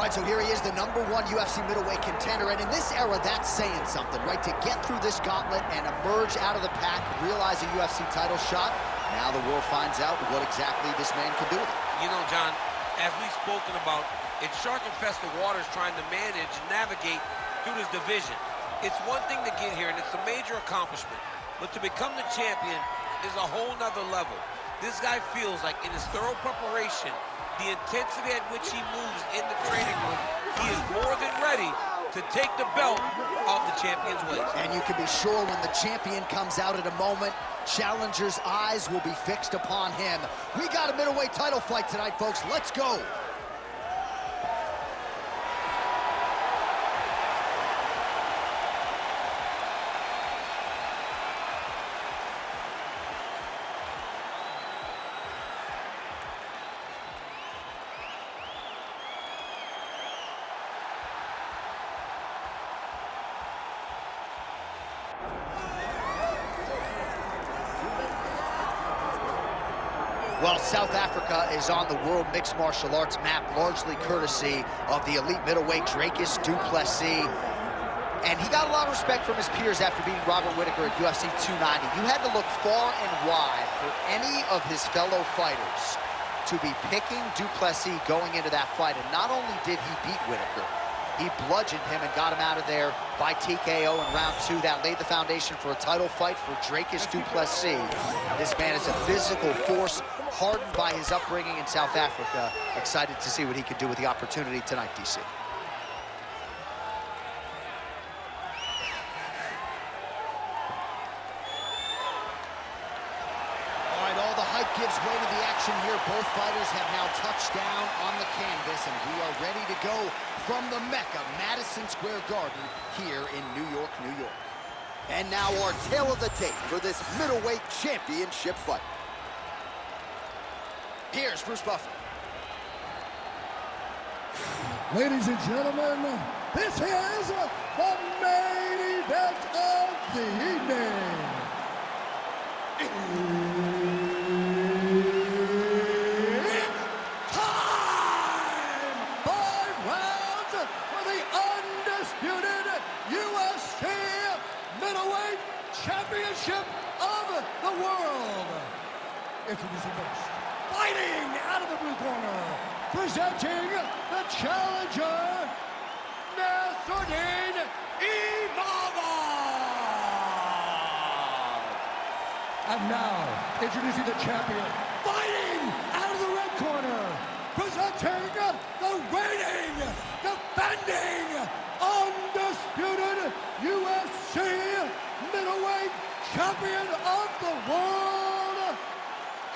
right, so here he is, the #1 UFC middleweight contender, and in this era, that's saying something, right? To get through this gauntlet and emerge out of the pack, realize a UFC title shot, now the world finds out what exactly this man can do with it. You know, John, as we've spoken about, it's shark-infested waters trying to manage and navigate through this division. It's one thing to get here, and it's a major accomplishment, but to become the champion is a whole nother level. This guy feels like in his thorough preparation, the intensity at which he moves in the training room, he is more than ready to take the belt off the champion's waist. And you can be sure when the champion comes out at a moment, challengers' eyes will be fixed upon him. We got a middleweight title fight tonight, folks. Let's go. Well, South Africa is on the World Mixed Martial Arts map, largely courtesy of the elite middleweight Dricus du Plessis. And he got a lot of respect from his peers after beating Robert Whittaker at UFC 290. You had to look far and wide for any of his fellow fighters to be picking du Plessis going into that fight. And not only did he beat Whittaker, he bludgeoned him and got him out of there by TKO in round 2. That laid the foundation for a title fight for Dricus du Plessis. This man is a physical force, hardened by his upbringing in South Africa. Excited to see what he can do with the opportunity tonight, DC. All right, all the hype gives way to the action here. Both fighters have now touched down on the canvas, and we are ready to go from the Mecca, Madison Square Garden, here in New York, New York. And now our tale of the tape for this middleweight championship fight. Here's Bruce Buffer. Ladies and gentlemen, this is the main event of the evening. It's time! 5 rounds for the undisputed UFC middleweight championship of the world. Introducing first, fighting out of the blue corner, presenting the challenger, Nassourdine imavov. And now, introducing the champion, fighting out of the red corner, presenting the reigning, defending, undisputed UFC middleweight champion of the world,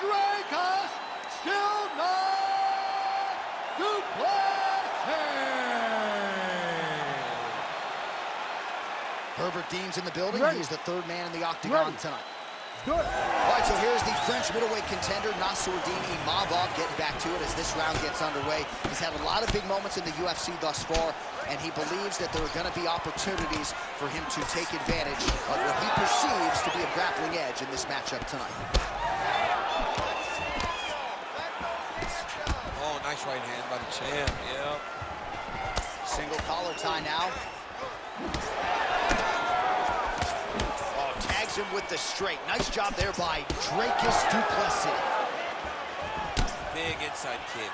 Dricus still not du Plessis. Herbert Dean's in the building. Ready. He's the third man in the octagon Ready. tonight. Good. All right, so here's the French middleweight contender, Nassourdine imavov, getting back to it as this round gets underway. He's had a lot of big moments in the UFC thus far, and he believes that there are going to be opportunities for him to take advantage of what he perceives to be a grappling edge in this matchup tonight. Oh, nice right hand by the champ, yeah. Single collar tie now. Oh, tags him with the straight. Nice job there by Dricus du Plessis. Big inside kick.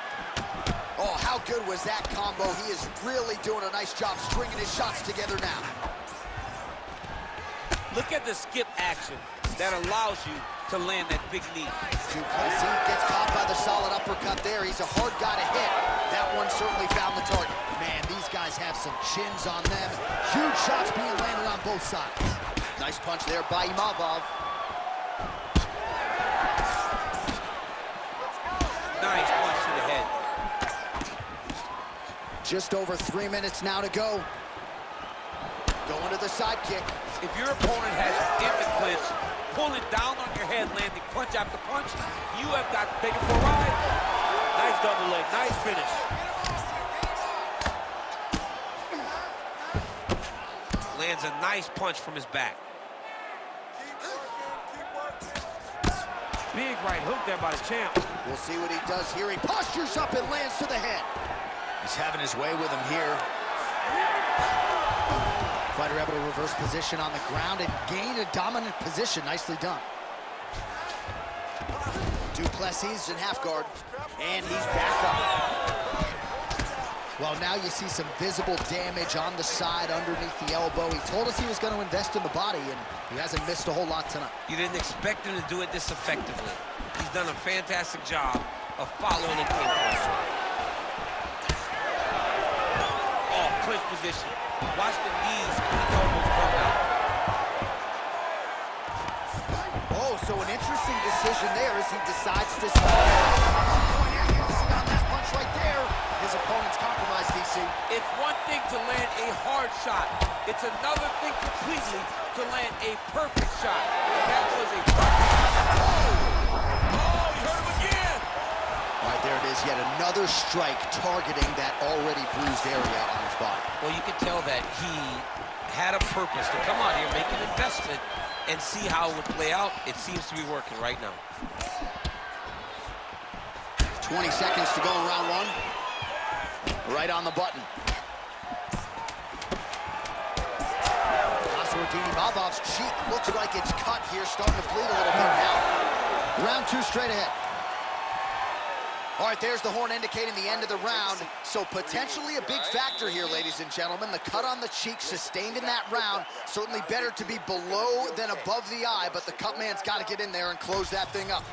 Oh, how good was that combo? He is really doing a nice job stringing his shots together now. Look at the skip action that allows you to land that big knee. Du Plessis gets caught by the solid uppercut there. He's a hard guy to hit. That one certainly found the target. Man, these guys have some chins on them. Huge shots being landed on both sides. Nice punch there by imavov. Nice punch to the head. Just over 3 minutes now to go. Going to the side kick. If your opponent has you in the clinch, pulling down on your head, landing punch after punch, you have got to take it for a ride. Nice double leg, nice finish. Lands a nice punch from his back. Big right hook there by the champ. We'll see what he does here. He postures up and lands to the head. He's having his way with him here. Fighter able to reverse position on the ground and gain a dominant position. Nicely done. Du Plessis in half guard, and he's back up. Well, now you see some visible damage on the side underneath the elbow. He told us he was going to invest in the body, and he hasn't missed a whole lot tonight. You didn't expect him to do it this effectively. He's done a fantastic job of following the game plan. Oh, clinch position. Watch the knees and the elbows come out. Oh, so an interesting decision there as he decides to stop. On that punch right there, his opponent's compromised, DC. It's one thing to land a hard shot. It's another thing completely to land a perfect shot. That was a perfect shot. Oh, you heard him again. All right, there it is, yet another strike targeting that already bruised area on his body. Well, you can tell that he had a purpose to come out here, make an investment, and see how it would play out. It seems to be working right now. 20 seconds to go in round one. Right on the button. Nassourdine imavov's cheek looks like it's cut here, starting to bleed a little bit now. Round two straight ahead. All right, there's the horn indicating the end of the round. So potentially a big factor here, ladies and gentlemen. The cut on the cheek sustained in that round. Certainly better to be below than above the eye, but the cut man's got to get in there and close that thing up.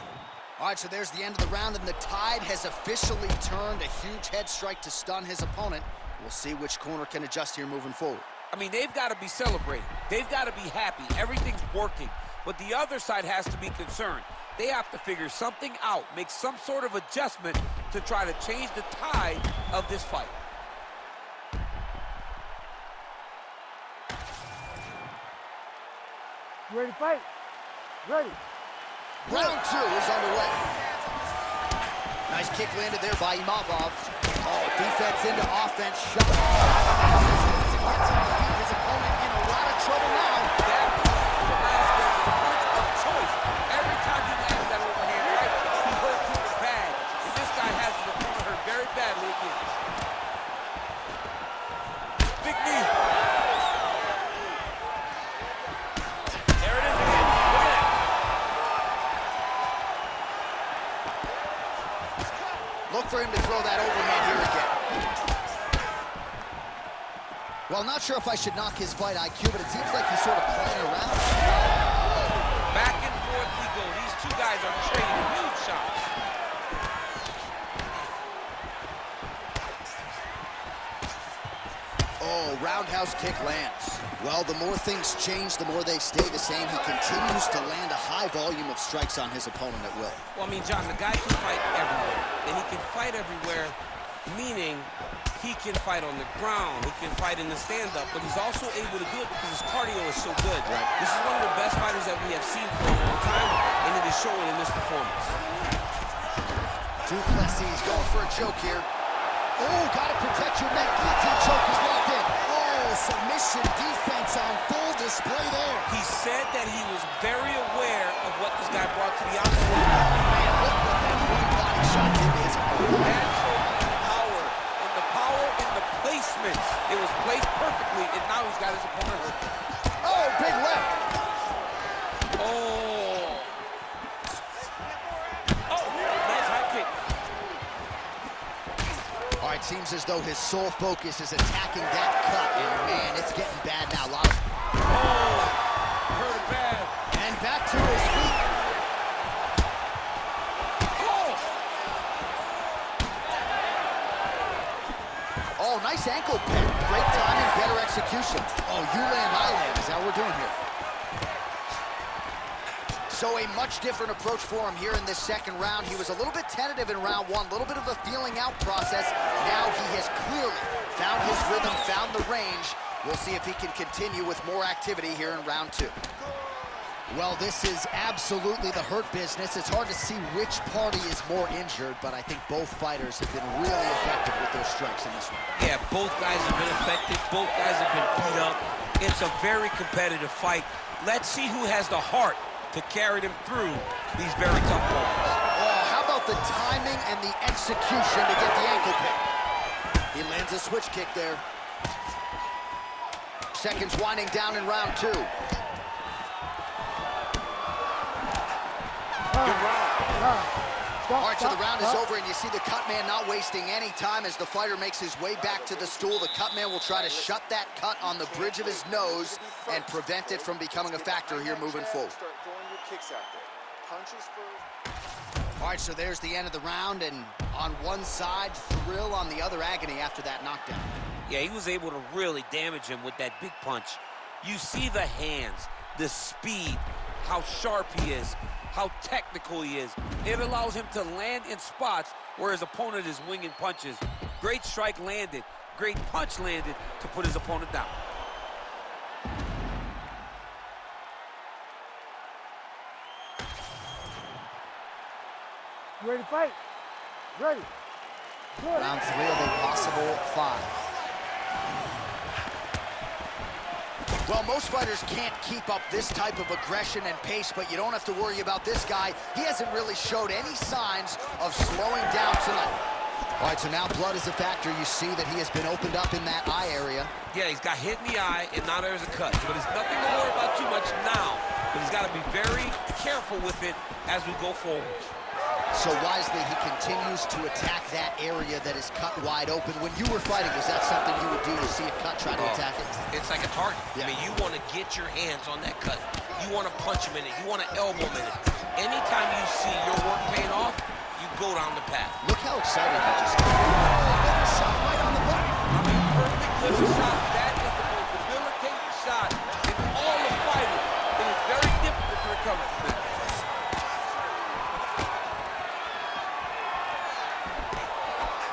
All right, so there's the end of the round, and the tide has officially turned. A huge head strike to stun his opponent. We'll see which corner can adjust here moving forward. I mean, they've got to be celebrating. They've got to be happy. Everything's working. But the other side has to be concerned. They have to figure something out, make some sort of adjustment to try to change the tide of this fight. You ready to fight? Ready. Round two is underway. Nice kick landed there by imavov. Oh, defense into offense. Shot. His opponent in a lot of trouble now. That was the punch of choice. Every time he landed that overhand right, he hurt people bad. And this guy has his opponent hurt very badly again. Big knee. There it is again. Look at that. Look for him to throw that overhand here again. Well, not sure if I should knock his fight IQ, but it seems like he's sort of playing around. Back and forth we go. These two guys are trading huge shots. Oh, roundhouse kick lands. Well, the more things change, the more they stay the same. He continues to land a high volume of strikes on his opponent at will. Well, I mean, John, the guy can fight everywhere. And he can fight everywhere, meaning he can fight on the ground, he can fight in the stand-up, but he's also able to do it because his cardio is so good. Right. This is one of the best fighters that we have seen for a long time, and it is showing in this performance. Du Plessis going for a choke here. Oh, gotta protect your neck. Guillotine choke is locked in. Oh, submission defense on full display there. He said that he was very aware of what this guy brought to the outside. Man, look what that one body shot did to his opponent. That showed the power in the placement. It was placed perfectly, and now he's got his opponent hurt. Oh, big left. Oh. Oh, nice high kick. All right, seems as though his sole focus is attacking that cut, and man, it's getting bad now. Oh, hurt it bad. And back to his feet. Oh, nice ankle pick. Great timing, better execution. Oh, you land, I land. Is that what we're doing here? So a much different approach for him here in this second round. He was a little bit tentative in round one, a little bit of a feeling out process. Now he has clearly found his rhythm, found the range. We'll see if he can continue with more activity here in round two. Well, this is absolutely the hurt business. It's hard to see which party is more injured, but I think both fighters have been really effective with their strikes in this one. Yeah, both guys have been affected. Both guys have been beat up. It's a very competitive fight. Let's see who has the heart to carry them through these very tough moments. Oh, how about the timing and the execution to get the ankle pick? He lands a switch kick there. Seconds winding down in round 2. Good round. All right, so the round is over, and you see the cut man not wasting any time as the fighter makes his way back to the stool. The cut man will try to shut that cut on the bridge of his nose and prevent it from becoming a factor here moving forward. All right, so there's the end of the round, and on one side, thrill, on the other, agony after that knockdown. Yeah, he was able to really damage him with that big punch. You see the hands, the speed, how sharp he is, how technical he is. It allows him to land in spots where his opponent is winging punches. Great strike landed, great punch landed to put his opponent down. You ready to fight? Ready. Good. Round 3 of a possible 5. Well, most fighters can't keep up this type of aggression and pace, but you don't have to worry about this guy. He hasn't really showed any signs of slowing down tonight. All right, so now blood is a factor. You see that he has been opened up in that eye area. Yeah, he's got hit in the eye, and now there's a cut. But there's nothing to worry about too much now. But he's got to be very careful with it as we go forward. So wisely, he continues to attack that area that is cut wide open. When you were fighting, was that something you would do to see a cut, try to attack it? It's like a target. Yeah. I mean, you want to get your hands on that cut. You want to punch him in it. You want to elbow him in it. Anytime you see your work paying off, you go down the path. Look how excited he just got. Shot right on the button. I mean, perfect little shot. That is the most debilitating shot in all of fighting. It is very difficult to recover from it.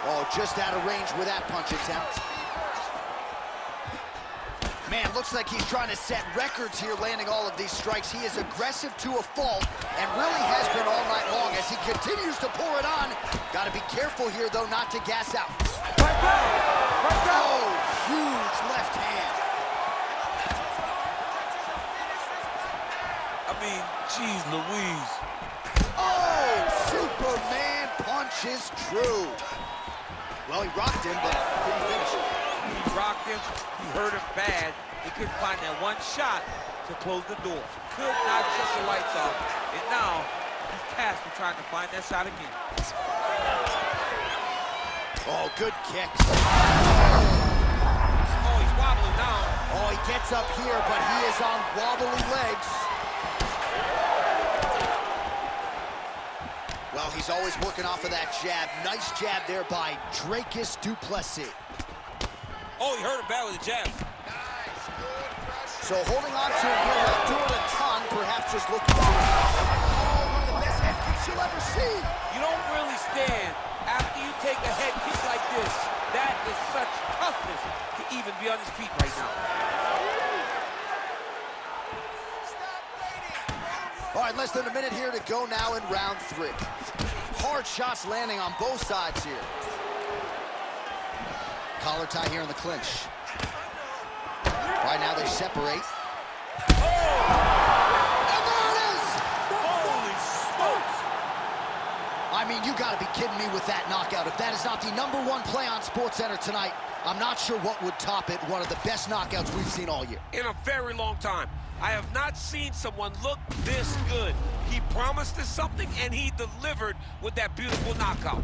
Oh, just out of range with that punch attempt. Man, looks like he's trying to set records here, landing all of these strikes. He is aggressive to a fault and really has been all night long as he continues to pour it on. Got to be careful here, though, not to gas out. Oh, huge left hand. I mean, geez Louise. Oh, Superman punch is true. Well, he rocked him, but couldn't finish it. He rocked him, he hurt him bad. He couldn't find that one shot to close the door. Could not shut the lights off. And now, he's tasked with trying to find that shot again. Oh, good kick. Oh, he's wobbling now. Oh, he gets up here, but he is on wobbly legs. Well, he's always working off of that jab. Nice jab there by Dricus du Plessis. Oh, he hurt him bad with the jab. So holding on to him here, not doing a ton, perhaps just looking for one of the best head kicks you'll ever see. You don't really stand after you take a head kick like this. That is such toughness to even be on his feet right now. All right, less than a minute here to go now in round 3. Hard shots landing on both sides here. Collar tie here in the clinch. All right, now they separate. Oh! And there it is! Holy smokes! I mean, you gotta be kidding me with that knockout. If that is not the #1 play on SportsCenter tonight, I'm not sure what would top it. One of the best knockouts we've seen all year. In a very long time. I have not seen someone look this good. He promised us something, and he delivered with that beautiful knockout.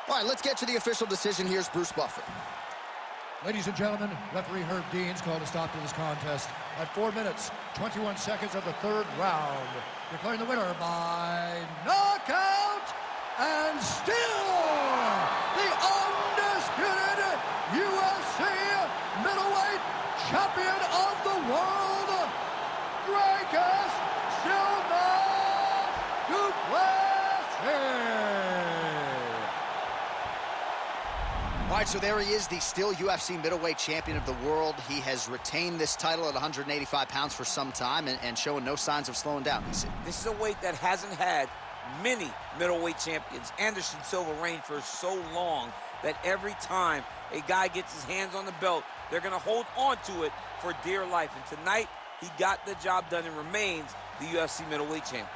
All right, let's get to the official decision. Here's Bruce Buffer. Ladies and gentlemen, referee Herb Dean's called a stop to this contest at 4 minutes, 21 seconds of the 3rd round, declaring the winner by knockout and still the undisputed UFC middleweight champion of the world, Dricus du Plessis. All right, so there he is, the still UFC middleweight champion of the world. He has retained this title at 185 pounds for some time and showing no signs of slowing down. This is a weight that hasn't had many middleweight champions. Anderson Silva reigned for so long that every time a guy gets his hands on the belt, they're going to hold on to it for dear life. And tonight, he got the job done and remains the UFC middleweight champion.